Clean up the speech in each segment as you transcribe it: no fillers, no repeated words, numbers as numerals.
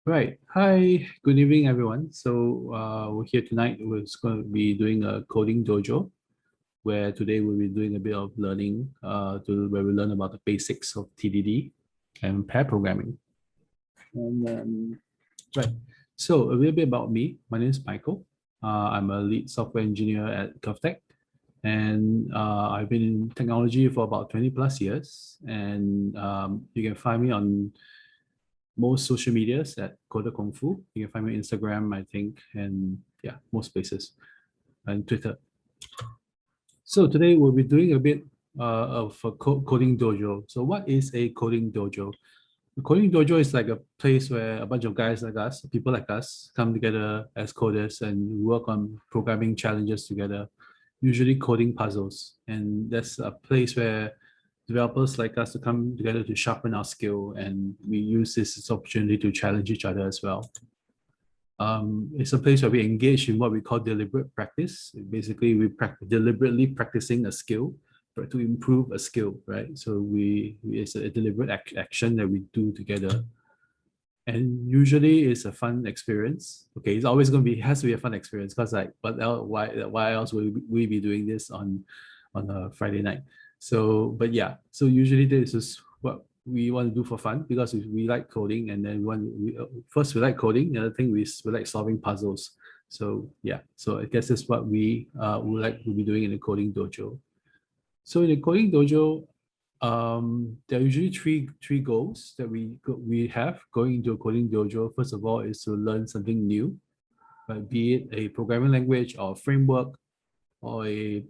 Right. Hi, good evening, everyone. We're here tonight. We're going to be doing a coding dojo, where today we'll be doing a bit of learning, where we learn about the basics of TDD and pair programming. Right. So a little bit about me. My name is Michael. I'm a lead software engineer at GovTech, and I've been in technology for about 20 plus years. And you can find me on most social medias at Coder Kung Fu. You can find me on Instagram, I think, and yeah, most places, and Twitter. So today we'll be doing a bit of a coding dojo. So what is a coding dojo? The coding dojo is like a place where a bunch of guys like us, people like us, come together as coders and work on programming challenges together, usually coding puzzles. And that's a place where developers like us to come together to sharpen our skill, and we use this as opportunity to challenge each other as well. It's a place where we engage in what we call deliberate practice. Basically, we deliberately practicing a skill to improve a skill, right? So it's a deliberate action that we do together, and usually it's a fun experience. Okay, it's always going to be, it has to be a fun experience, because like, but why else would we be doing this on a Friday night? So, but yeah, so usually this is what we want to do for fun, because we like coding, and then first we like coding. The other thing we like solving puzzles. So yeah, so I guess that's what we will be doing in the coding dojo. So in the coding dojo, there are usually three goals that we have going into a coding dojo. First of all, is to learn something new, right? Be it a programming language or framework, or a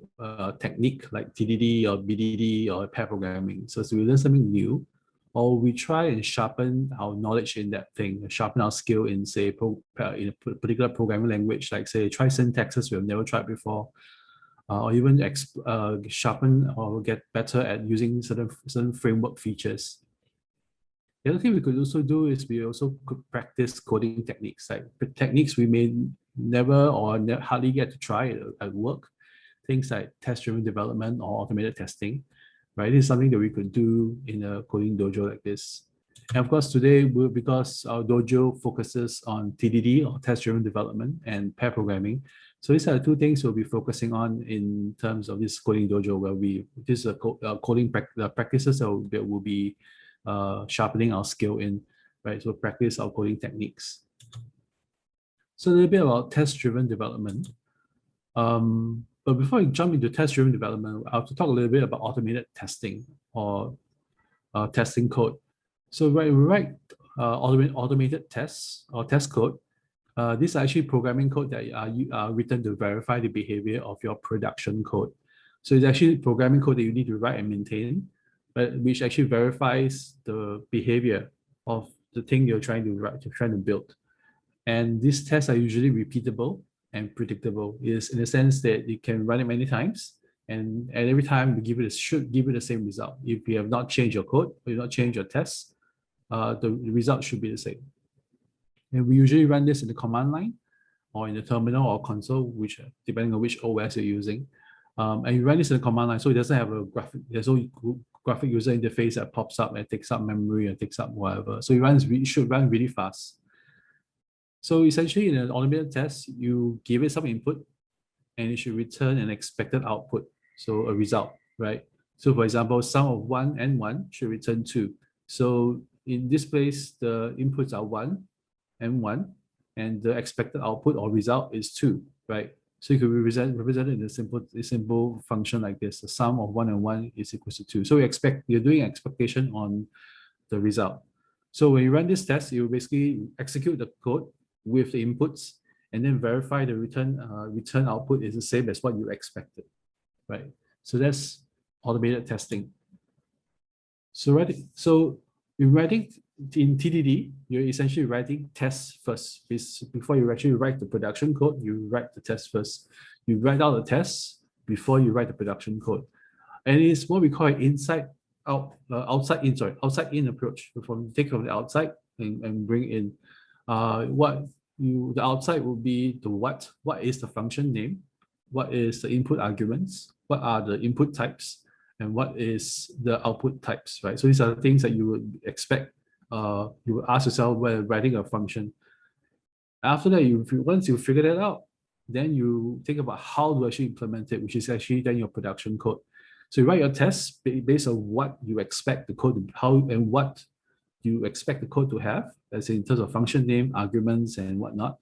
technique like TDD or BDD or pair programming. So we learn something new, or we try and sharpen our knowledge in that thing, sharpen our skill in, say, in a particular programming language, like say try syntaxes we have never tried before, or even sharpen or get better at using certain framework features. The other thing we could also do is we also could practice coding techniques, like techniques we may never or hardly get to try at work. Things like test-driven development or automated testing, right? This is something that we could do in a coding dojo like this. And of course, today, because our dojo focuses on TDD or test-driven development and pair programming, so these are the two things we'll be focusing on in terms of this coding dojo, where this is coding practices that will be sharpening our skill in, right? So practice our coding techniques. So a little bit about test-driven development. But before I jump into test-driven development, I have to talk a little bit about automated testing, or testing code. So when we write automated tests or test code, these are actually programming code that are written to verify the behavior of your production code. So it's actually programming code that you need to write and maintain, but which actually verifies the behavior of the thing you're trying to write, you're trying to build. And these tests are usually repeatable and predictable, is in the sense that you can run it many times, and every time you should give it the same result. If you have not changed your code, or you not changed your tests, the result should be the same. And we usually run this in the command line, or in the terminal or console, which depending on which OS you're using. And you run this in the command line, so it doesn't have there's no graphic user interface that pops up and takes up memory and takes up whatever. So it should run really fast. So essentially, in an automated test, you give it some input, and it should return an expected output, so a result, right? So for example, sum of 1 and 1 should return 2. So in this place, the inputs are 1 and 1, and the expected output or result is 2, right? So you could represent it in a simple function like this. The sum of 1 and 1 is equal to 2. So you're doing expectation on the result. So when you run this test, you basically execute the code with the inputs, and then verify the return output is the same as what you expected, right? So that's automated testing. So in writing in TDD, you're essentially writing tests first. Before you actually write the production code, you write the test first. You write out the tests before you write the production code, and it's what we call an outside in approach. Take from the outside and bring in. The outside will be the what is the function name, what is the input arguments, what are the input types, and what is the output types, right? So these are the things that you would expect you will ask yourself when writing a function. After that, once you figure that out, then you think about how to actually implement it, which is actually then your production code. So you write your tests based on what you expect the code, how and what you expect the code to have, as in terms of function name, arguments, and whatnot.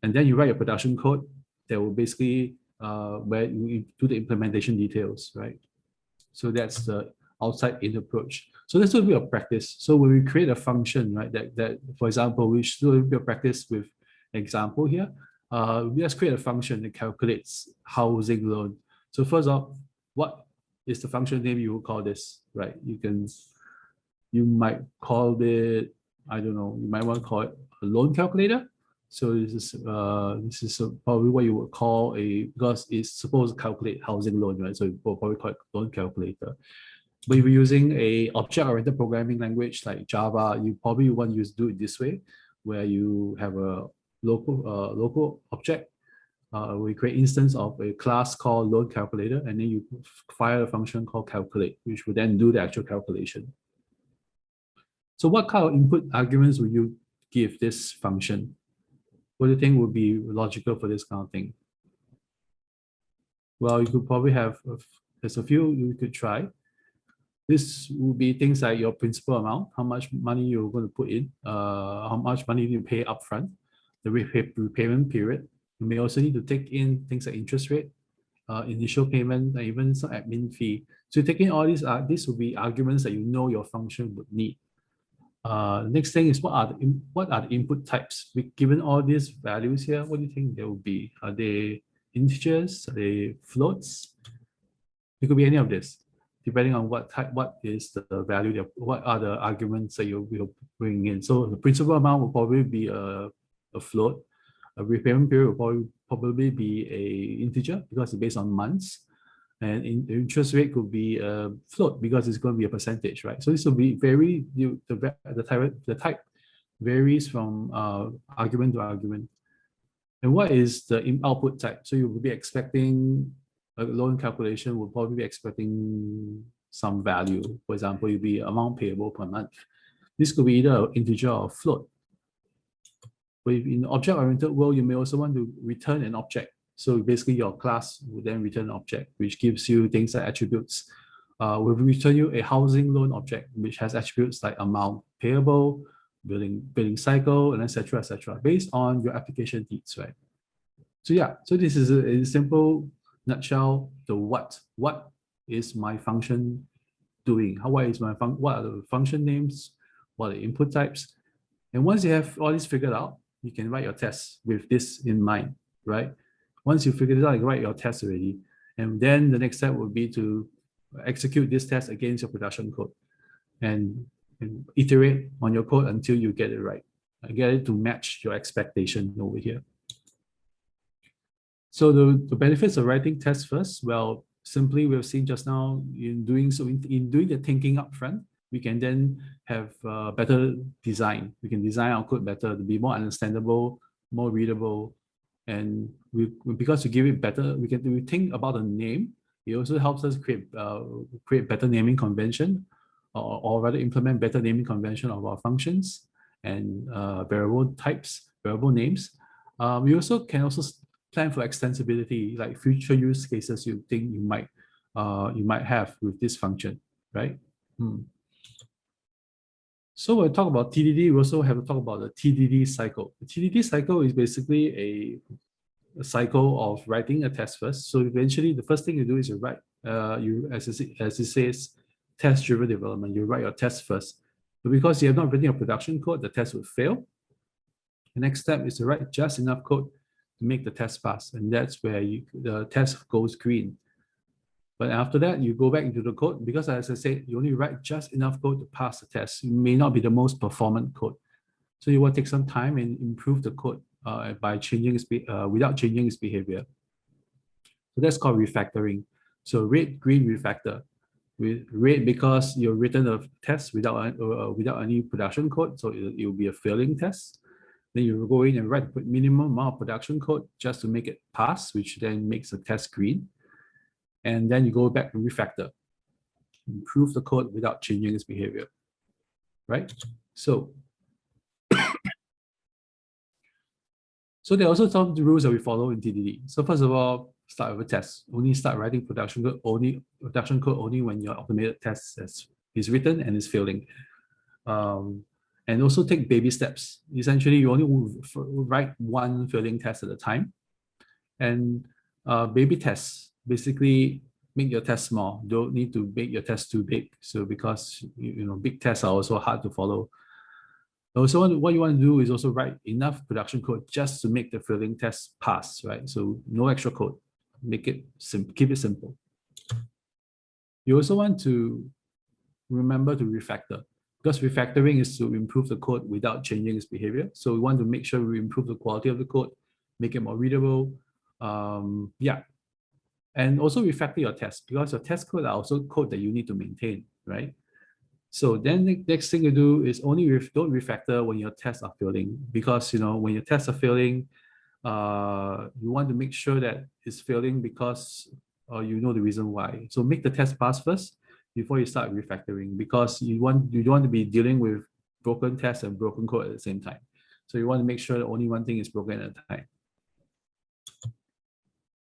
And then you write your production code that will basically where you do the implementation details, right? So that's the outside-in approach. So let's do a bit of practice. So when we create a function, right, that for example, we should do a bit of practice with example here. Let's create a function that calculates housing loan. So first off, what is the function name you will call this, right? You might call it, I don't know, you might want to call it a loan calculator. So this is probably what you would call because it's supposed to calculate housing loan, right? So we'll probably call it loan calculator. But if you're using a object-oriented programming language like Java, you probably want to do it this way, where you have a local object. We create instance of a class called loan calculator, and then you fire a function called calculate, which will then do the actual calculation. So what kind of input arguments will you give this function? What do you think would be logical for this kind of thing? Well, you could probably have, there's a few you could try. This would be things like your principal amount, how much money you're going to put in, how much money you pay upfront, the repayment period. You may also need to take in things like interest rate, initial payment, and even some admin fee. So taking all these, will be arguments that you know your function would need. Next thing is what are the input types? Given all these values here, what do you think they will be? Are they integers? Are they floats? It could be any of this, depending on what is the value, what are the arguments that you will bring in. So the principal amount will probably be a float. A repayment period will probably be a integer because it's based on months. And the interest rate could be a float because it's going to be a percentage, right? So this will be the type varies from argument to argument. And what is the output type? So you will be expecting a loan calculation will probably be expecting some value. For example, you'll be amount payable per month. This could be either an integer or float. But in the object-oriented world, you may also want to return an object. So basically your class will then return an object, which gives you things like attributes. We'll return you a housing loan object, which has attributes like amount payable, billing cycle, and etc., based on your application needs, right? So yeah, so this is a simple nutshell, the what. What is my function doing? What are the function names? What are the input types? And once you have all this figured out, you can write your tests with this in mind, right? Once you figure it out, you write your test already. And then the next step would be to execute this test against your production code and iterate on your code until you get it right. Get it to match your expectation over here. So the benefits of writing tests first, well, simply we've seen just now in doing the thinking up front, we can then have better design. We can design our code better to be more understandable, more readable, and because we give it better, we think about the name. It also helps us create better naming convention, or rather implement better naming convention of our functions and variable types, variable names. We also can plan for extensibility, like future use cases you think you might have with this function, right? So when we talk about TDD, we also have to talk about the TDD cycle. The TDD cycle is basically a cycle of writing a test first. So eventually, the first thing you do is you write, as it says, test-driven development. You write your test first. But because you have not written your production code, the test would fail. The next step is to write just enough code to make the test pass, and that's where the test goes green. But after that, you go back into the code because, as I said, you only write just enough code to pass the test. It may not be the most performant code, so you want to take some time and improve the code by changing without changing its behavior. So that's called refactoring. So red, green refactor. With red because you've written a test without any production code, so it will be a failing test. Then you go in and write minimum amount of production code just to make it pass, which then makes the test green. And then you go back and refactor, improve the code without changing its behavior, right? So, so there are also some rules that we follow in TDD. So first of all, start with a test. Only start writing production code only when your automated test is written and is failing. And also take baby steps. Essentially, you only write one failing test at a time. And baby tests, basically make your test small. Don't need to make your test too big. So because big tests are also hard to follow. Also, what you want to do is also write enough production code just to make the failing test pass, right? So no extra code. Make it simple, keep it simple. You also want to remember to refactor, because refactoring is to improve the code without changing its behavior. So we want to make sure we improve the quality of the code, make it more readable. Yeah. And also refactor your tests, because your test code are also code that you need to maintain, right? So then the next thing you do is only don't refactor when your tests are failing, because when your tests are failing, you want to make sure that it's failing because you know the reason why. So make the test pass first before you start refactoring, because you don't want to be dealing with broken tests and broken code at the same time. So you want to make sure that only one thing is broken at a time.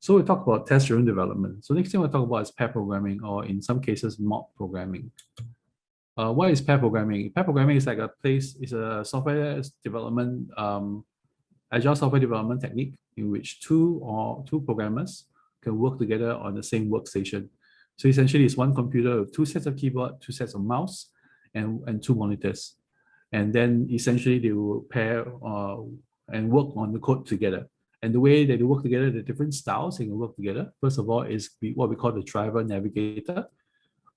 So we talk about test-driven development. So next thing we'll talk about is pair programming, or in some cases, mob programming. What is pair programming? Pair programming is like is a software development, agile software development technique in which two programmers can work together on the same workstation. So essentially, it's one computer with two sets of keyboard, two sets of mouse, and two monitors. And then essentially they will pair and work on the code together. And the way that they work together, the different styles they can work together. First of all, is what we call the driver navigator,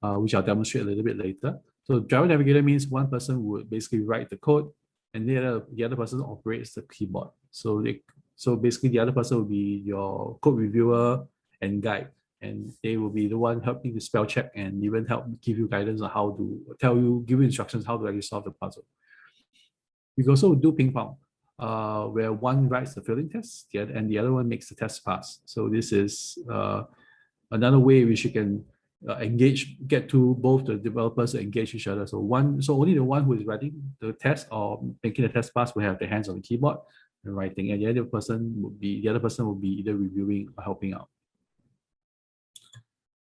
which I'll demonstrate a little bit later. So driver navigator means one person would basically write the code, and the other person operates the keyboard. So basically the other person will be your code reviewer and guide, and they will be the one helping to spell check and even help give you guidance on how to give you instructions how to actually solve the puzzle. We can also do ping pong, where one writes the failing test, and the other one makes the test pass. So this is another way which you can get to both the developers to engage each other. So only the one who is writing the test or making the test pass will have their hands on the keyboard and writing, and the other person will be either reviewing or helping out.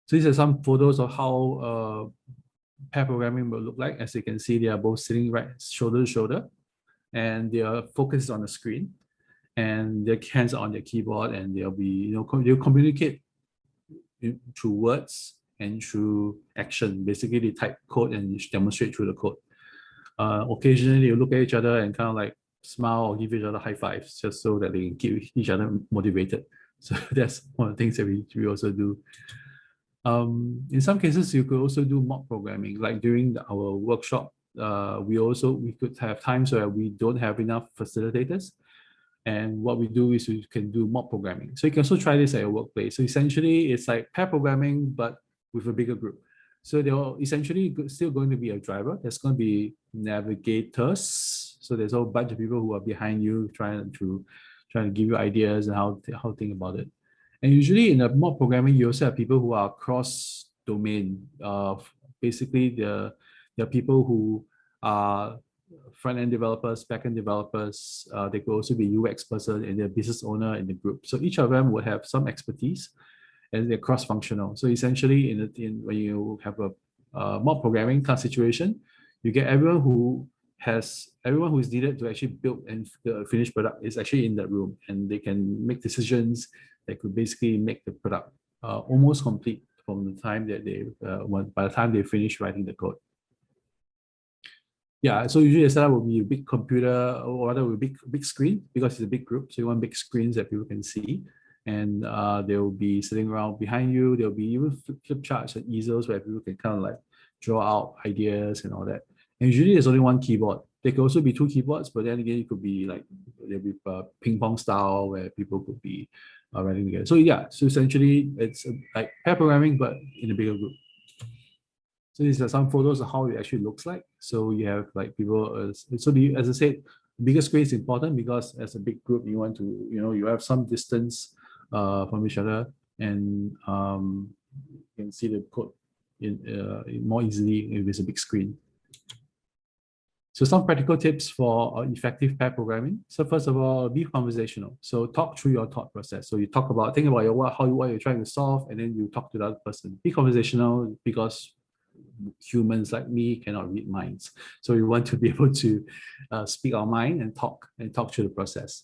So these are some photos of how pair programming will look like. As you can see, they are both sitting right shoulder to shoulder, and their focus is on the screen, and their hands are on their keyboard, and they'll communicate through words and through action. Basically, they type code and demonstrate through the code. Occasionally, they look at each other and kind of like smile or give each other high fives, just so that they can keep each other motivated. So that's one of the things that we also do. In some cases, you could also do mock programming. Like during our workshop, we could have times where we don't have enough facilitators. And what we do is we can do mock programming. So you can also try this at your workplace. So essentially, it's like pair programming, but with a bigger group. So there are essentially still going to be a driver. There's going to be navigators. So there's a whole bunch of people who are behind you trying to give you ideas and how to think about it. And usually in the mock programming, you also have people who are cross-domain. Basically, there are people who are front-end developers, back-end developers. They could also be UX person and they're business owner in the group. So each of them would have some expertise, and they're cross-functional. So essentially, when you have a mock programming kind of situation, you get everyone who is needed to actually build and the finished product is actually in that room, and they can make decisions that could basically make the product almost complete from the time that by the time they finish writing the code. Yeah, so usually the setup will be a big computer, or rather a big screen, because it's a big group. So you want big screens that people can see, and they will be sitting around behind you. There'll be even flip charts and easels where people can kind of like draw out ideas and all that. And usually there's only one keyboard. There could also be two keyboards, but then again, it could be like there'll be ping pong style where people could be writing together. So yeah, so essentially it's like pair programming, but in a bigger group. So these are some photos of how it actually looks like. So you have like people, as I said, bigger screen is important because as a big group, you want to, you have some distance from each other, and you can see the code more easily if it's a big screen. So some practical tips for effective pair programming. So first of all, be conversational. So talk through your thought process. So you think about what you're trying to solve, and then you talk to the other person. Be conversational because humans like me cannot read minds. So we want to be able to speak our mind and talk through the process.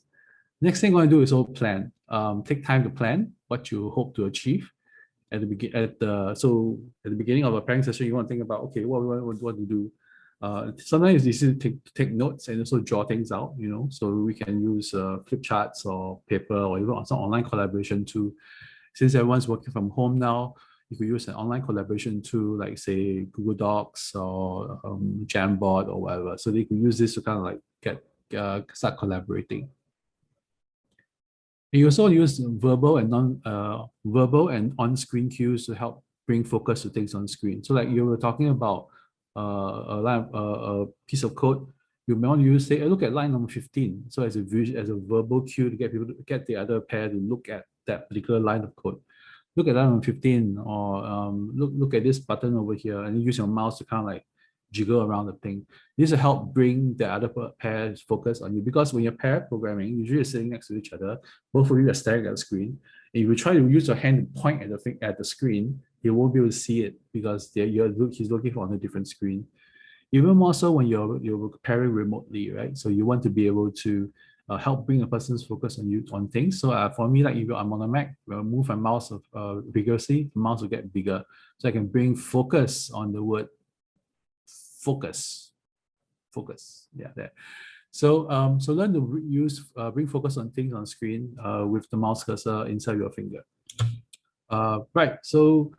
Next thing I want to do is also plan. Take time to plan what you hope to achieve at the beginning of a pairing session. You want to think about, okay, what to do. Sometimes it's easy to take notes and also draw things out, so we can use flip charts or paper or even some online collaboration too. Since everyone's working from home now, you could use an online collaboration tool like, say, Google Docs or Jamboard or whatever. So they could use this to kind of like start collaborating. You also use verbal and on-screen cues to help bring focus to things on screen. So like you were talking about a piece of code, you may want to use, say, look at line number 15. So as a verbal cue to get people to get the other pair to look at that particular line of code. Look at line number 15, or look at this button over here, and use your mouse to kind of like jiggle around the thing. This will help bring the other pair's focus on you, because when you're pair programming, usually you're sitting next to each other, both of you are staring at the screen. And if you try to use your hand to point at the screen, you won't be able to see it because he's looking on a different screen. Even more so when you're pairing remotely, right? So you want to be able to help bring a person's focus on things. So for me, like if I'm on a Mac, I'll move my mouse vigorously, the mouse will get bigger, so I can bring focus on the word focus. Yeah, there. So learn to bring focus on things on screen with the mouse cursor inside your finger. Right. So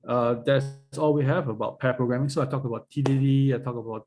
that's all we have about pair programming. So I talked about TDD, I talked about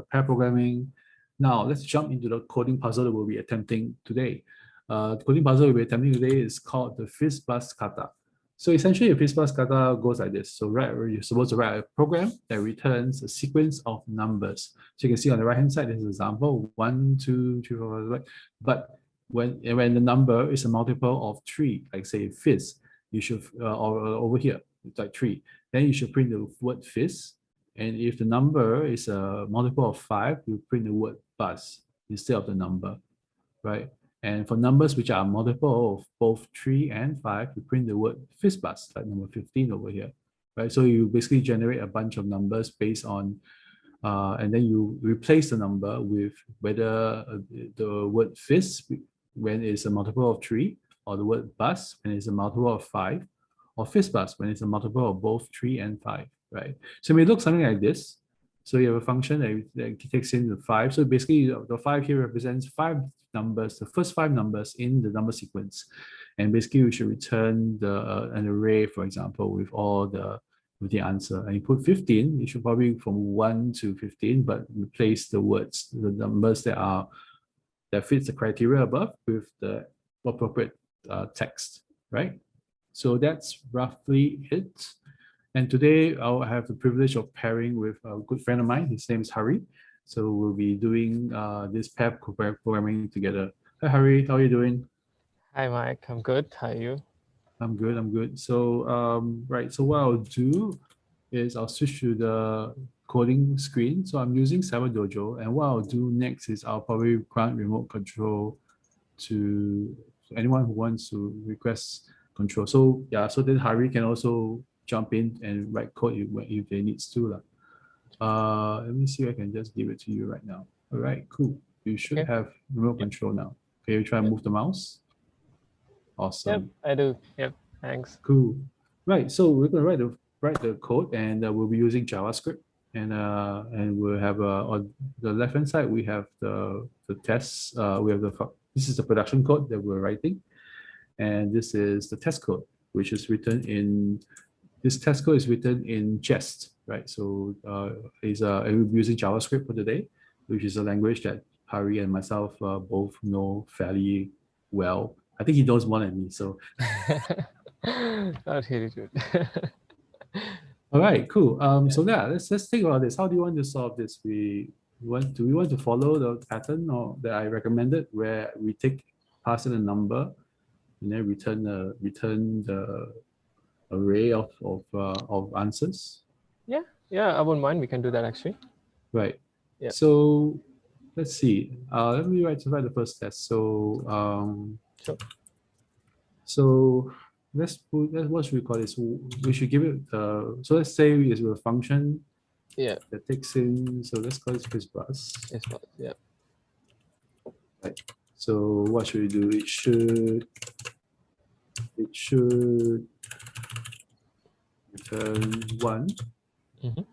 pair programming. Now let's jump into the coding puzzle that we'll be attempting today. The coding puzzle we'll be attempting today is called the FIS plus kata. So essentially, a FIS plus kata goes like this. So you're supposed to write a program that returns a sequence of numbers. So you can see on the right-hand side, there's an example, 1, 2, 3, 4, 5, but when the number is a multiple of 3, like say FIS, you should, or over here, it's like 3, then you should print the word FIS. And if the number is a multiple of 5, you print the word bus instead of the number, right? And for numbers which are multiple of both 3 and 5, you print the word FIS bus, like number 15 over here, right? So you basically generate a bunch of numbers based on, and then you replace the number with whether the word FIS when it's a multiple of 3, or the word bus when it's a multiple of 5, or FIS bus when it's a multiple of both 3 and 5, right? So it may look something like this. So you have a function that takes in the 5. So basically the 5 here represents 5 numbers, the first 5 numbers in the number sequence. And basically we should return an array, for example, with the answer. And you put 15, you should probably from 1 to 15, but replace the words, the numbers that fits the criteria above with the appropriate text, right? So that's roughly it. And today I'll have the privilege of pairing with a good friend of mine. His name is Hari. So we'll be doing this pair programming together. Hi Hari, how are you doing? Hi Mike, I'm good. How are you? I'm good. So right, so what I'll do is I'll switch to the coding screen. So I'm using Cyber Dojo, and what I'll do next is I'll probably grant remote control to anyone who wants to request control. So yeah, so then Hari can also jump in and write code if they needs to. Let me see if I can just give it to you right now. All right, cool. You should have remote control now. Okay, you try and move the mouse. Awesome. Yep, I do. Yep, thanks. Cool. Right, so we're gonna write the code, and we'll be using JavaScript, and we'll have on the left hand side we have the tests. We have this is the production code that we're writing, and this is the test code, which is written in this test code is written in Jest, right? So we'll be using JavaScript for today, which is a language that Hari and myself both know fairly well. I think he knows more than me, so. Not really good. All right, cool. So yeah, let's think about this. How do you want to solve this? Do we want to follow the pattern or that I recommended, where we pass in a number and then return the array of answers? Yeah, I wouldn't mind. We can do that actually. Right. Yeah. So let's see. Let me write the first test. So Sure. so what should we call this? We should give it so let's say it's a function Yeah. that takes in, so let's call it FizzBuzz. Yes, but yeah. So what should we do? It should return one Mhm.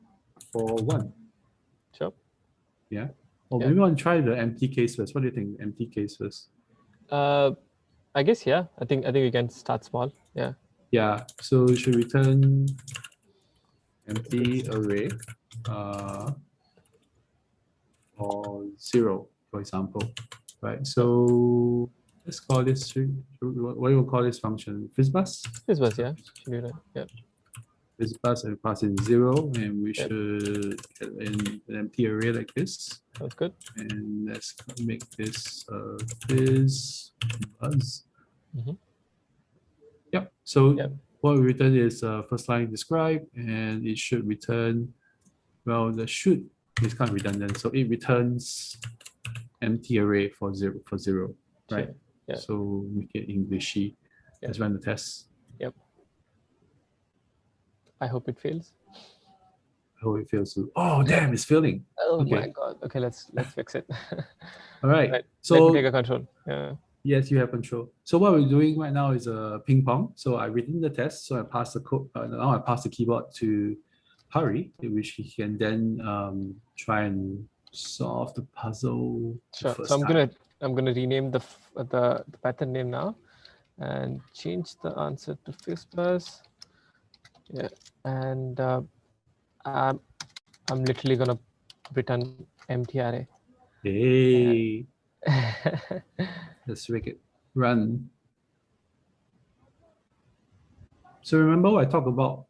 for one. Sure. Yeah. Or Yeah. maybe I'll try the empty case first. What do you think? Empty case first. I guess yeah. I think we can start small. Yeah. Yeah. So it should return empty array or zero, for example. Right. So let's call this what do you call this function? FizzBuzz? This was yeah. Should be right. Yeah. FizzBuzz and pass in zero, and we Yep. should get an empty array like this. Sounds good. And let's make this FizzBuzz. Mhm. Yep. So Yep. what we return is first line describe, and it should return, well, the should is kind of redundant. So it returns empty array for zero, right? Sure. Yeah. So make it Englishy. Yeah. Let's run the test. I hope it fails. I hope it fails too. Oh, damn, it's failing. Oh Okay. my god. Okay, let's fix it. All right. Right. So Let me take a control. Yeah. yes, you have control. So what we're doing right now is a ping pong. So I've written the test. So I pass the code. Now I pass the keyboard to Hari, which he can then try and solve the puzzle. Sure. first So I'm time. gonna rename the method name now, and change the answer to FizzBuzz. Yeah. And I'm literally gonna return empty array. Hey, let's make it run. So remember what I talked about?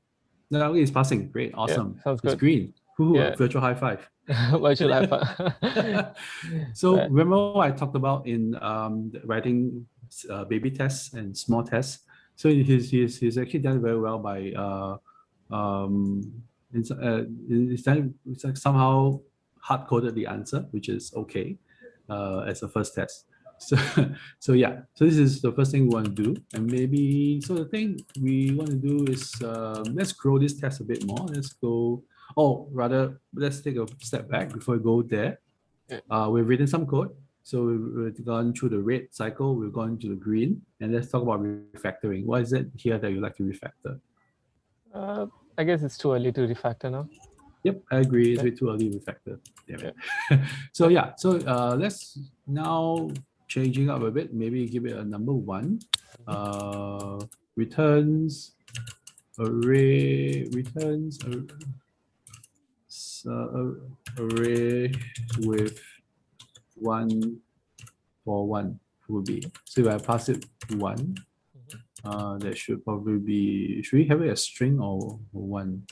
Now it's passing. Great, awesome. sounds It's good. green. Woohoo, Yeah. virtual high five. Virtual alpha. So Right. remember what I talked about in writing baby tests and small tests. So he's actually done very well by it's like somehow hard coded the answer, which is okay as a first test. So yeah, so this is the first thing we want to do, and maybe so the thing we want to do is let's grow this test a bit more. Let's go. Oh, rather, let's take a step back before we go there. Yeah. We've written some code. So we've gone through the red cycle, we've gone to the green, and let's talk about refactoring. What is it here that you like to refactor? I guess it's too early to refactor now. Yep, I agree. It's Yeah. way too early to refactor. Damn it. So yeah, so let's now changing up a bit. Maybe give it a number one. Returns array array with one for one would be. So if I pass it one, that should probably be. Should we have it as string or one?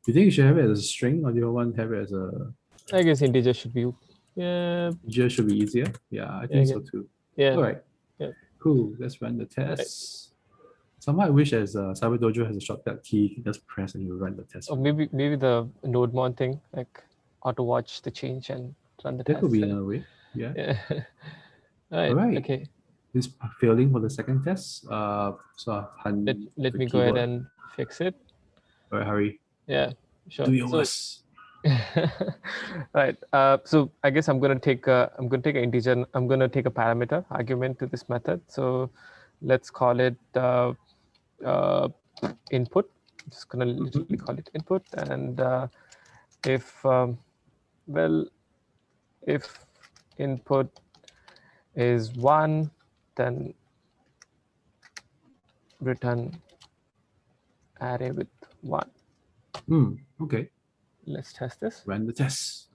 Do you think you should have it as a string, or do you want to have it as a? I guess integer should be. Yeah. Integer should be easier. Yeah, I think so too. Yeah. All right. Yeah. Cool. Let's run the test. Somehow I wish as Cyber Dojo has a shortcut key, you can just press and you run the test. Or maybe the NodeMon thing, like auto watch the change and run the That test. could be another way. Yeah. Yeah. All right. Okay. It's failing for the second test. So Let me go ahead and fix it. All right, hurry. Yeah. Sure. Do your worst. Right. So I guess I'm gonna take an integer. I'm gonna take a parameter argument to this method. So let's call it input. I'm just gonna literally call it input. And if if input is 1, then return array with 1. Okay. Let's test this. Run the test.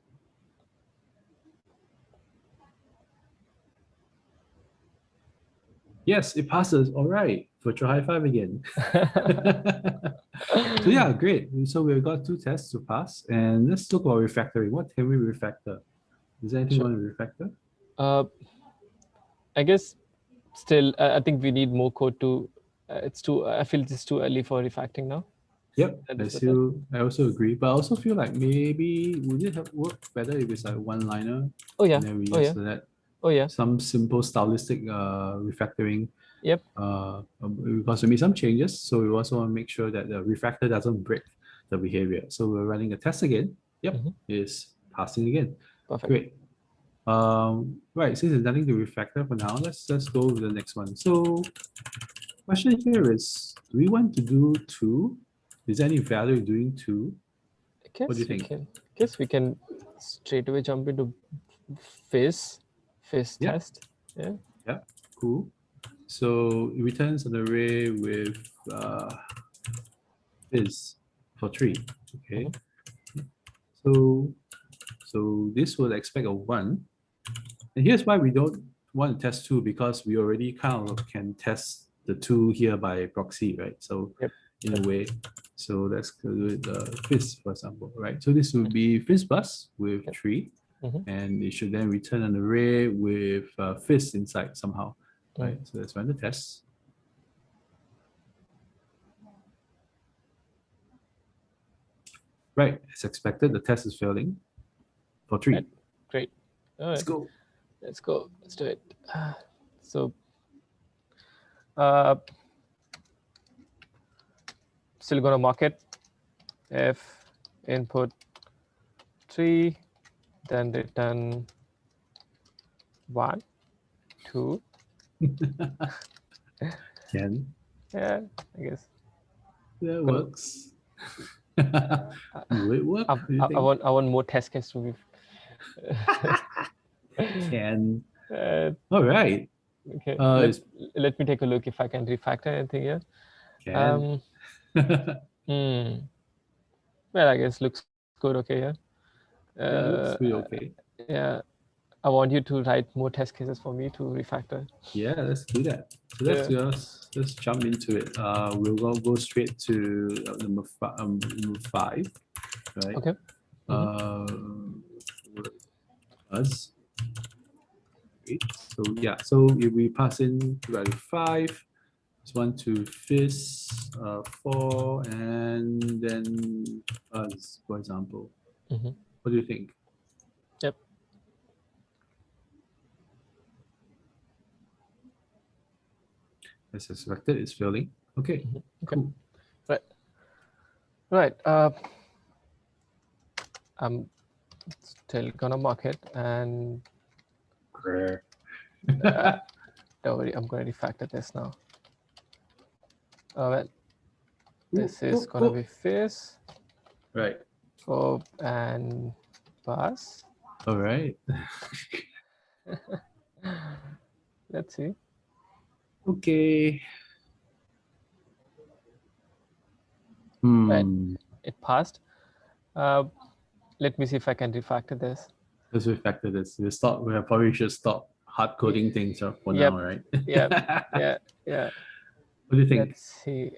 Yes, it passes. All right. Virtual high five again. So yeah, great. So we've got 2 tests to pass. And let's talk about refactoring. What can we refactor? Is there anything you want to refactor? I guess still, I think we need more code to. I feel it's too early for refactoring now. Yep, That I is better. still, I also agree, but I also feel like maybe would it have worked better if it's like one liner Oh yeah. and then we Oh just yeah. select Oh yeah. some simple stylistic refactoring Yep. because we made some changes, so we also want to make sure that the refactor doesn't break the behavior. So we're running a test again. Yep, Mhm. it's passing again. Perfect. Great. Right, since there's nothing to refactor for now, let's go with the next one. So question here is, do we want to do two? Is there any value in doing two? I What do you guess we think? can. Guess we can straight away jump into fizz Yeah. test. Yeah. Yeah, cool. So it returns an array with is for 3. Okay. So this will expect a 1. And here's why we don't want to test 2, because we already kind of can test the 2 here by proxy, right? So Yep. in a way, so let's do it fizz, for example, right? So this will be fizz bus with Yep. 3, Mhm. and it should then return an array with fizz inside somehow, right? So let's run the test. Right, as expected, the test is failing for 3. Right. Great. All Let's right. go. Let's go. Let's do it. So, uh, still gonna mock it. If input 3, then return 1, 2. Can. Yeah, I guess. That Gonna, works. Will it work? Do you I think? want more test case to be. Can. Uh, All right. okay. It's Let me take a look if I can refactor anything here. can. Hmm. Well, I guess looks good. Okay. Yeah. Yeah, it looks pretty okay. Yeah. I want you to write more test cases for me to refactor. Yeah, let's do that. So let's just jump into it. We'll go straight to number 5, right? Okay. Us. Great. So yeah, so if we pass in value 5, it's 1 to fizz 4, and then us, for example. Mhm. What do you think? Yep. As expected, it's failing. Okay, Okay. cool. Right. I'm still gonna mark it, and don't worry, I'm gonna refactor this now. Well, this is gonna be fizz. Right. For and pass. All right. Let's see. Okay. Right. It passed. Let me see if I can refactor this. Let's refactor this. We probably should stop hard coding things for Yep. now, right? Yeah. What do you think? Let's see.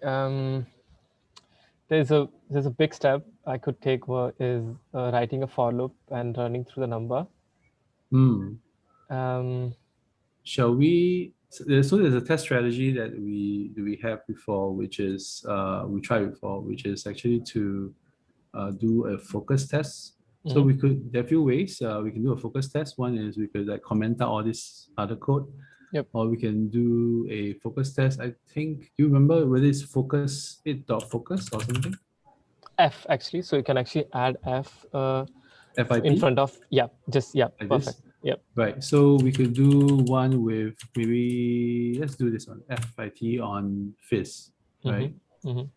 There's a big step I could take is writing a for loop and running through the number. Shall we? So there's a test strategy that we have before, which is we tried before, which is actually to do a focus test. So we could, there are a few ways we can do a focus test. One is we could like comment out all this other code. Yep. Or we can do a focus test. I think, do you remember whether it's focus focus or something? F actually, so you can actually add F FIP in front of like perfect. this? Yep. Right. So we could do one with maybe, let's do this one, FIT on fizz, right?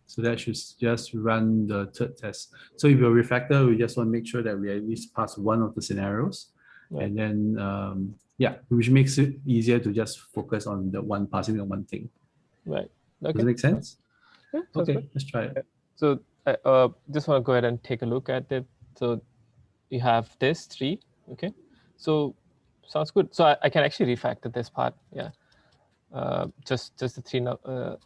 So that should just run the third test. So if you're refactor, we just want to make sure that we at least pass one of the scenarios. Right. And then, yeah, which makes it easier to just focus on the one, passing the one thing. Right. Okay. Does it make sense? Yeah, okay, good. Let's try it. So just want to go ahead and take a look at it. So you have this 3, okay? So sounds good. So I can actually refactor this part. Yeah. Just the 3 now.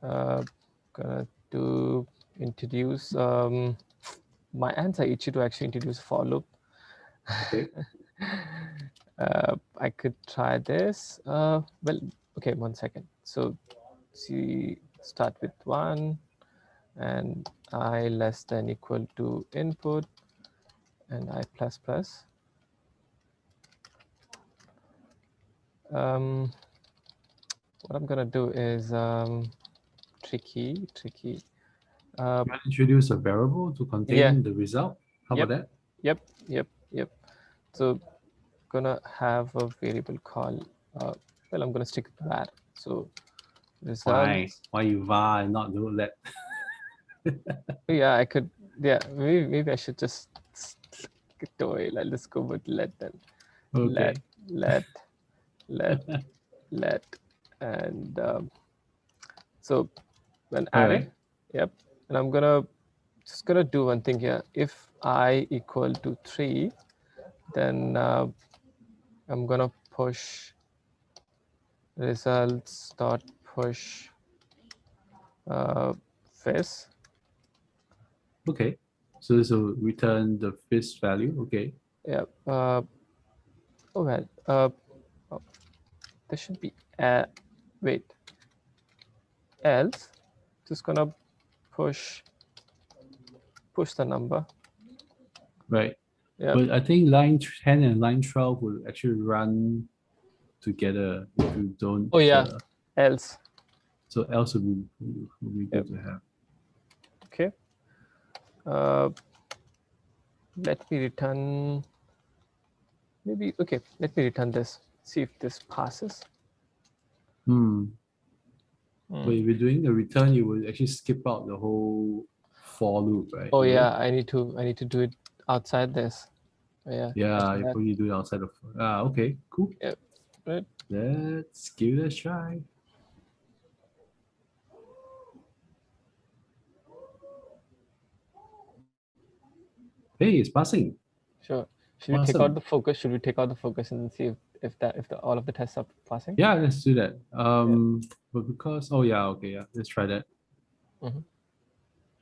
Gonna do introduce my answer itchy to actually introduce a for loop. Okay. I could try this. Well, okay, 1 second. So start with 1, and I less than equal to input and I plus plus. What I'm gonna do is tricky. You want to introduce a variable to contain the result? How about that? Yep. So gonna have a variable called well, I'm gonna stick with var. So Why? results. Why you var and not do that? Yeah, I could. Yeah, maybe I should just do it. Like, let's go with let then. Okay. Let, and so an All array. right. Yep. And I'm just gonna do one thing here. If I equal to 3, then I'm gonna push results dot push this. Okay. So this will return the first value. Okay. Yeah. Oh well. There should be wait. Else, just gonna push the number. Right. Yeah. But I think line 10 and line 12 will actually run together if you don't. Oh yeah. Else. So else will be good to have. Okay. Let me return. Maybe okay. Let me return this. See if this passes. But if you're doing the return, you will actually skip out the whole for loop, right? Oh yeah, I need to do it outside this. Yeah. Yeah, you probably do it outside of. Okay, cool. Yep. Right. Let's give it a try. Hey, it's passing. Sure. Should we take out the focus? Should we take out the focus and see if all of the tests are passing? Yeah, let's do that. But because okay, let's try that.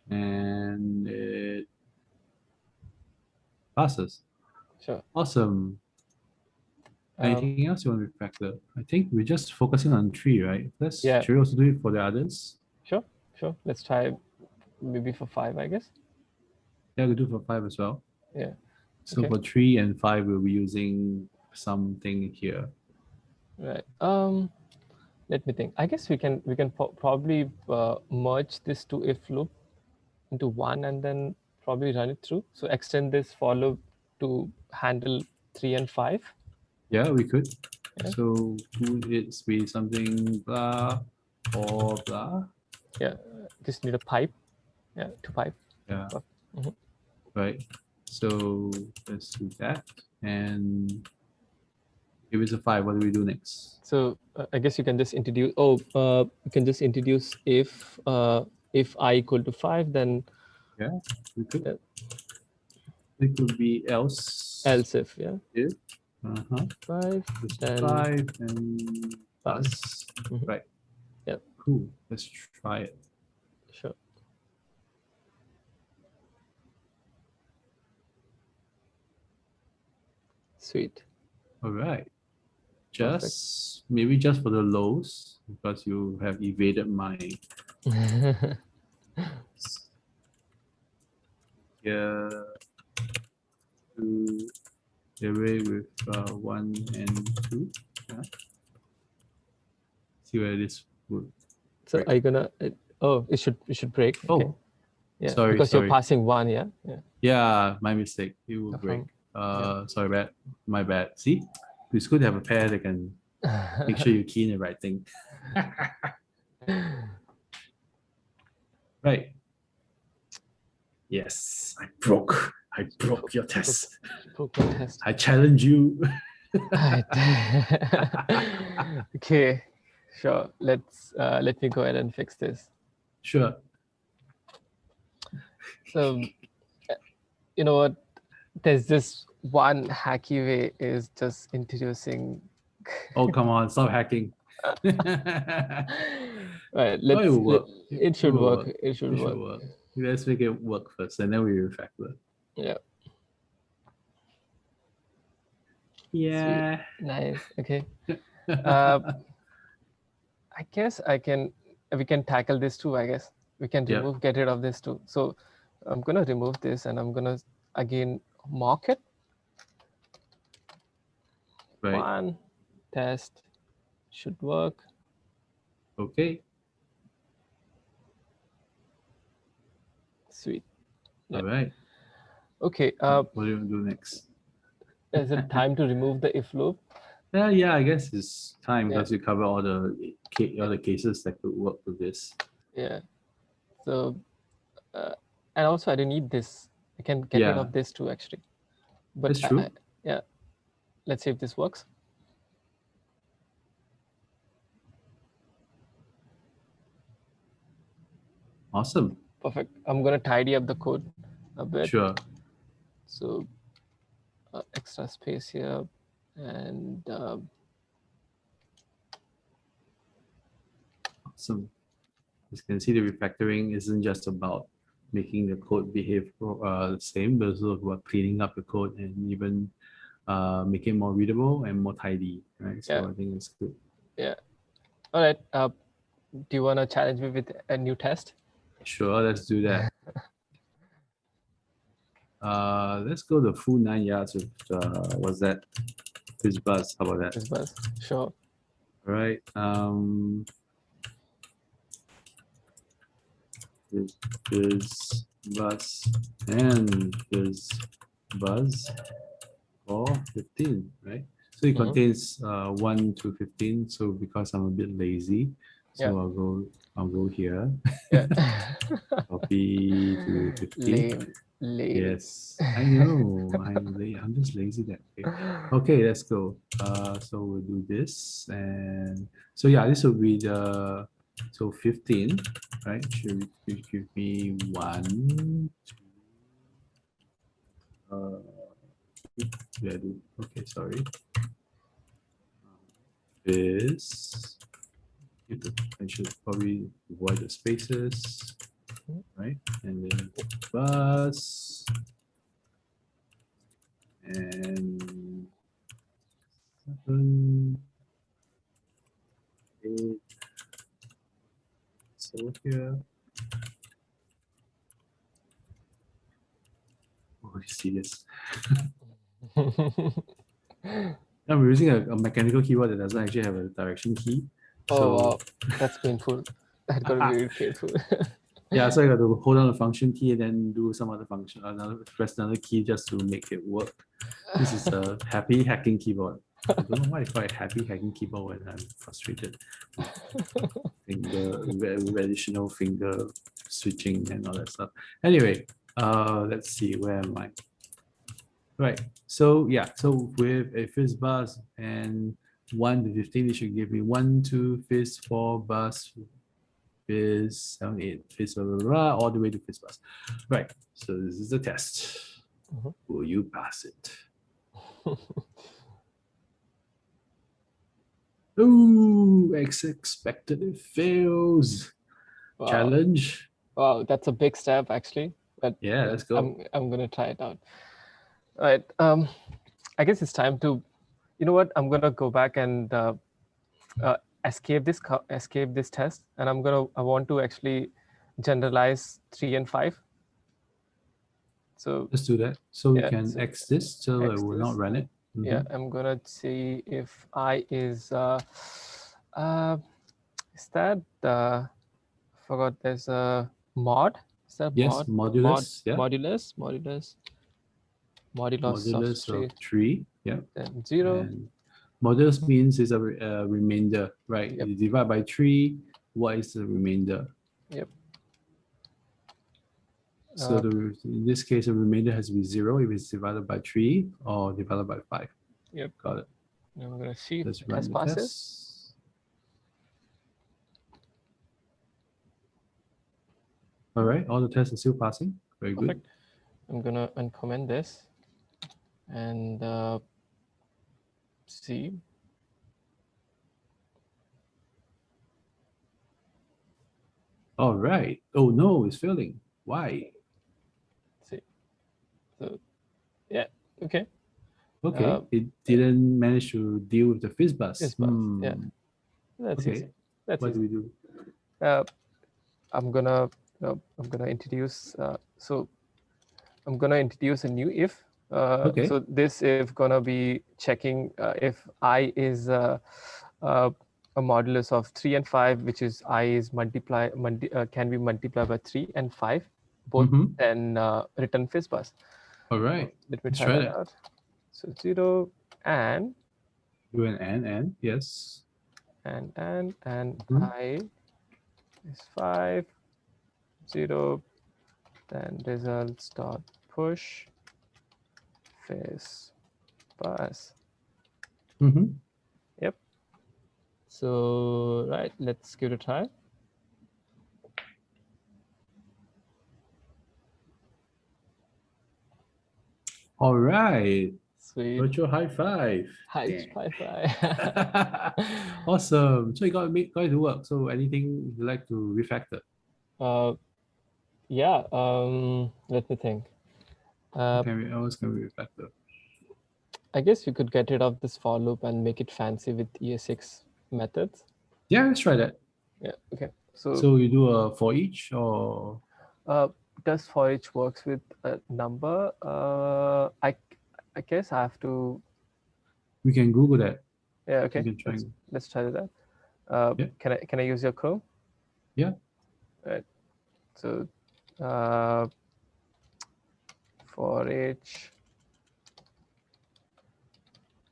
And it passes. Sure. Awesome. Anything else you want to refactor? I think we're just focusing on 3, right? Should we also do it for the others? Sure. Let's try maybe for 5, I guess. Yeah, we'll do for 5 as well. Yeah. So for 3 and 5, we'll be using something here. Right. Let me think. I guess we can probably merge this two if loop into one and then probably run it through. So extend this for loop to handle 3 and 5. Yeah, we could. Yeah. So would it be something blah or blah? Yeah, just need a pipe. Yeah, 2 pipe. Yeah. Right. So let's do that. And if it's a 5, what do we do next? So I guess you can just introduce. You can just introduce if I equal to 5, then yeah, we could. It could be else. Else if, yeah. If 5, then 5 and plus. Right. Yeah. Cool. Let's try it. Sure. Sweet. All right. Maybe just for the lows, because you have evaded my to array with 1 and 2. Yeah. See where this would. So break. Are you gonna? It should break. Okay. Oh, yeah. Sorry. Because you're passing 1. Yeah. Yeah, my mistake. It will break. Sorry, my bad. See, it's good to have a pair that can make sure you key in the right thing. Right. Yes, I broke your test. I challenge you. Okay, sure. Let me go ahead and fix this. Sure. So, you know what? There's this one hacky way is just introducing. Oh, come on! Stop hacking. Right. It should work. It should work. Let's make it work first, and then we refactor. Yeah. Yeah. Sweet. Nice. Okay. I guess we can tackle this too, I guess. we can Yep. get rid of this too. So I'm gonna remove this and I'm gonna again mark it. Right. One test should work. Okay. Sweet. All right. Okay. What do you want to do next? Is it time to remove the if loop? Yeah, I guess it's time Yeah. because we cover all the cases that could work with this. Yeah. So, and also I don't need this. I can get rid Yeah. of this too, actually. But That's true. yeah. Let's see if this works. Awesome. Perfect. I'm gonna tidy up the code a bit. Sure. So extra space here, and awesome. As you can see, the refactoring isn't just about making the code behave the same, but also about cleaning up the code and even making it more readable and more tidy, right? So Yeah. I think it's good. Yeah. All right. Do you want to challenge me with a new test? Sure, let's do that. Let's go the full 9 yards with what's that? FizzBuzz. How about that? FizzBuzz. Sure. All right. FizzBuzz and FizzBuzz for 15, right? So it contains 1 to 15. So because I'm a bit lazy, so Yeah. I'll go here. Yeah. Copy to 15. Lame. Yes, I know. I'm just lazy that way. Okay, let's go. So we'll do this, and so yeah, this will be the 15, right? Should give me 1, 2. Yeah, okay, sorry. This. I should probably avoid the spaces, right? And then bus. And 7, 8. So here. Oh, you see this? I'm using a mechanical keyboard that doesn't actually have a direction key. Oh, wow. That's painful. That got to be really painful. Yeah, so I got to hold on the function key and then do some other function, press another key just to make it work. This is a happy hacking keyboard. I don't know why I call it happy hacking keyboard when I'm frustrated. With additional finger switching and all that stuff. Anyway, let's see, where am I? Right. So yeah, so with a FizzBuzz and 1 to 15, it should give me 1, 2, Fizz, 4, Buzz, Fizz, 7, 8, Fizz, blah, blah, blah, all the way to FizzBuzz. Right. So this is the test. Will you pass it? Ooh, as expected, it fails. Wow. Challenge. Wow, that's a big step actually. But yeah, let's go. I'm gonna try it out. All right. I guess it's time to, you know what? I'm gonna go back and escape this test, and I want to actually generalize 3 and 5. So let's do that. So we yeah, can X this so it will not run it. Yeah, I'm gonna see if I is that forgot there's a mod. Is that yes, mod? modulus. Yeah. Modulus of 3. Yeah. Then 0. And modulus means is a remainder, right? Yep. You divide by 3. What is the remainder? Yep. So in this case, the remainder has to be 0 if it's divided by 3 or divided by 5. Yep. Got it. Now we're gonna see if Let's the run test the passes. test. All right, all the tests are still passing. Very Perfect. good. I'm gonna uncomment this and see. All right. Oh no, it's failing. Why? See. So yeah, okay. Okay, it didn't manage to deal with the FizzBuzz. Yeah, that's okay. easy. That's what easy. do we do? I'm gonna I'm gonna introduce. So I'm gonna introduce a new if. Okay. So this if gonna be checking if I is a modulus of 3 and 5, which is I is can be multiplied by 3 and 5, both, Mm-hmm. then return fizz bus. All right. Let me Let's try try that that. out. So 0 and Do an and yes. and Mhm. I is 5, 0, then results dot push fizz bus. Mm-hmm. Yep. So right, let's give it a try. All right. Sweet. Virtual high five. Hi, Damn. bye. Awesome. So you got it to work. So anything you like to refactor? Yeah. Let me think. What else can we refactor? I guess you could get rid of this for loop and make it fancy with ES6 methods. Yeah, let's try that. Yeah. Okay. So you do a for each or Does for each works with a number? I guess I have to. we can Google that. Yeah. Okay. You can try. Let's try that. Yeah. Can I use your Chrome? Yeah. Right. So for each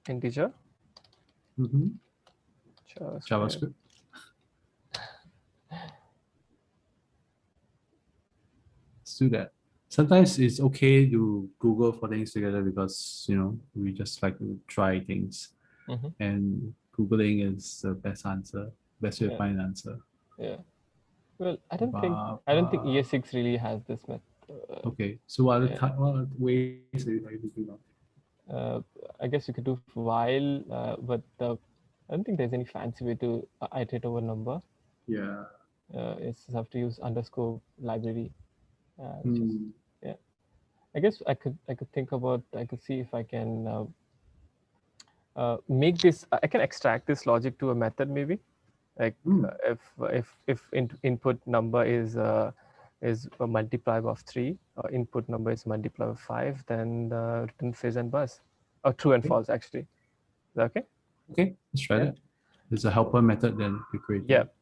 integer. Mm-hmm. JavaScript. JavaScript. Let's do that. Sometimes it's okay to Google for things together because we just like to try things, and Googling is the best answer, best way to find an answer. Yeah. Well, I don't think ES6 really has this method. Okay. So what other ways are you thinking of? I guess you could do while, but I don't think there's any fancy way to iterate over number. Yeah. It's just have to use underscore library. Yeah. I guess I could think about. I could see if I can make this. I can extract this logic to a method maybe. Like if input number is a multiplier of 3, or input number is multiplier of 5, then return fizz and bus, or true and false actually. Is that okay? Okay, let's try that. There's a helper method then we create. Yep.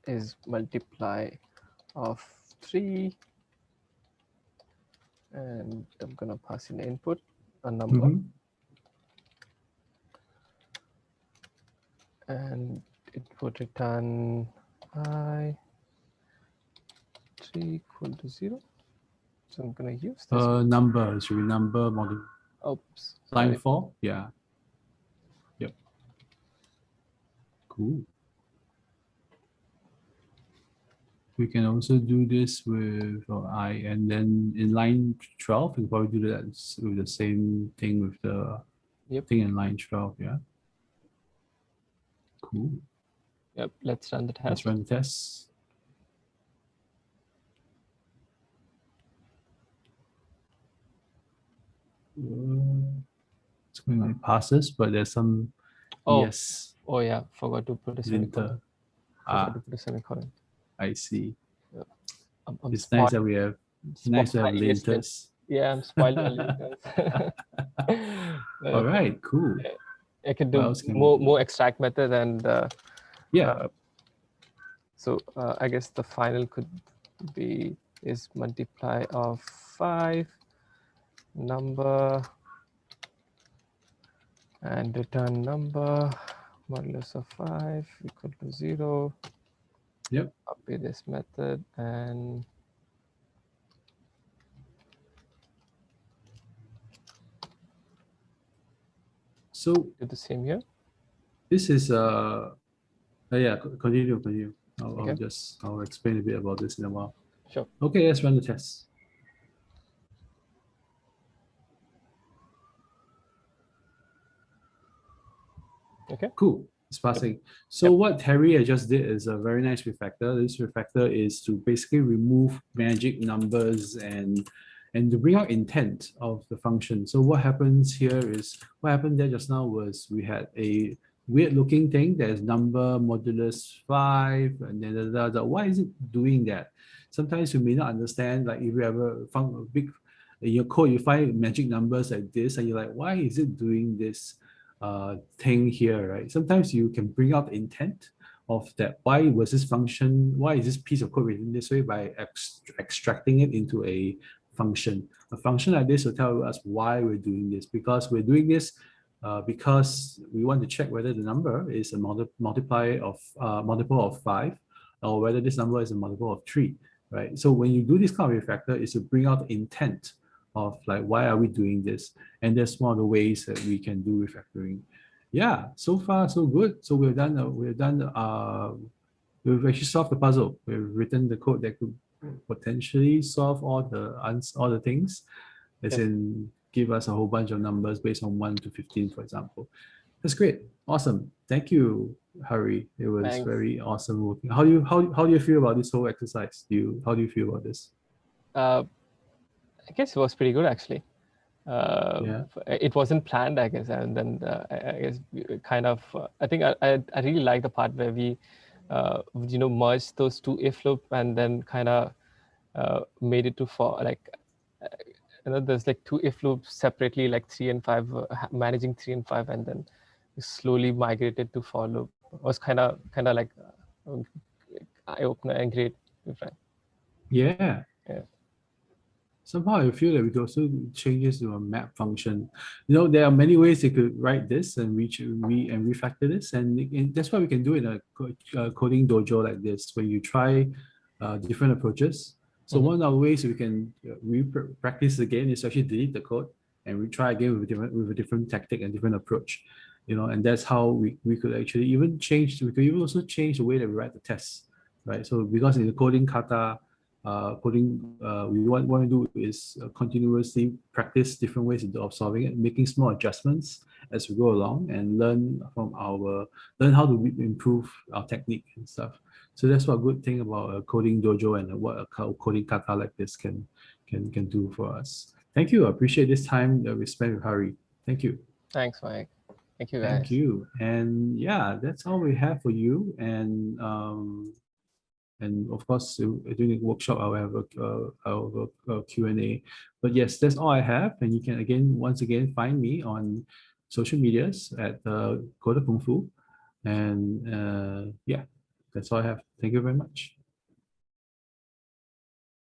Is multiply of 3, and I'm gonna pass in input a number. And it would return I 3 equal to 0. So I'm gonna use this. Number, should we number model? Oops. Line 4? Yeah. Yep. Cool. We can also do this with I, and then in line 12, we can probably do that with the same thing with the thing in line 12, yeah. Cool. Yep, let's run the test. Let's run the test. It's going like passes, but there's some yes. Oh yeah, forgot to put a semicolon. Forgot to put a semicolon. I see. Yep. It's nice that we have linters. Yeah, I'm spoiled by linters. All right, cool. I can do more extract method and so I guess the final could be is multiply of 5 number and return number modulus of 5 equal to 0. Yep. Copy this method and so do the same here. This is continue. I'll explain a bit about this in a while. Sure. Okay, let's run the test. Okay. Cool. It's passing. So what Terry just did is a very nice refactor. This refactor is to basically remove magic numbers and to bring out intent of the function. So what happens here is, what happened there just now was we had a weird looking thing. There's number modulus 5, and then why is it doing that? Sometimes you may not understand, like if you ever found a big, in your code, you find magic numbers like this, and you're like, why is it doing this thing here, right? Sometimes you can bring out the intent of that. Why was this function, why is this piece of code written this way, by extracting it into a function. A function like this will tell us why we're doing this, because we're doing this because we want to check whether the number is a multiple of 5, or whether this number is a multiple of 3, right? So when you do this kind of refactor, is to bring out the intent of like, why are we doing this? And that's one of the ways that we can do refactoring. Yeah, so far so good. So we've actually solved the puzzle. We've written the code that could potentially solve all the things, as in give us a whole bunch of numbers based on 1 to 15, for example. That's great. Awesome. Thank you, Hari. It was Thanks. very awesome working. How do you feel about this whole exercise? How do you feel about this? I guess it was pretty good actually. Yeah. It wasn't planned, I guess, and then I guess kind of. I think I really like the part where we, merged those two if loop and then kind of made it to for like. There's like two if loops separately, like 3 and 5, managing 3 and 5, and then slowly migrated to for loop. It was kind of like eye opener and great. Yeah. Yeah. Somehow I feel that we could also change this to a map function. There are many ways you could write this and refactor this, and that's why we can do it in a coding dojo like this, where you try different approaches. So one of the ways we can practice again is actually delete the code and retry again with a different tactic and different approach. And that's how we could actually even change. We could even also change the way that we write the tests, right? So because in the coding kata, we want to do is continuously practice different ways of solving it, making small adjustments as we go along, and learn how to improve our technique and stuff. So that's what a good thing about a coding dojo and what a coding kata like this can do for us. Thank you. I appreciate this time that we spent with Hari. Thank you. Thanks, Mike. Thank you, guys. Thank you. And yeah, that's all we have for you. And of course, during the workshop, I'll have a Q&A. But yes, that's all I have. And you can once again find me on social medias at Coder Kung Fu. And yeah, that's all I have. Thank you very much.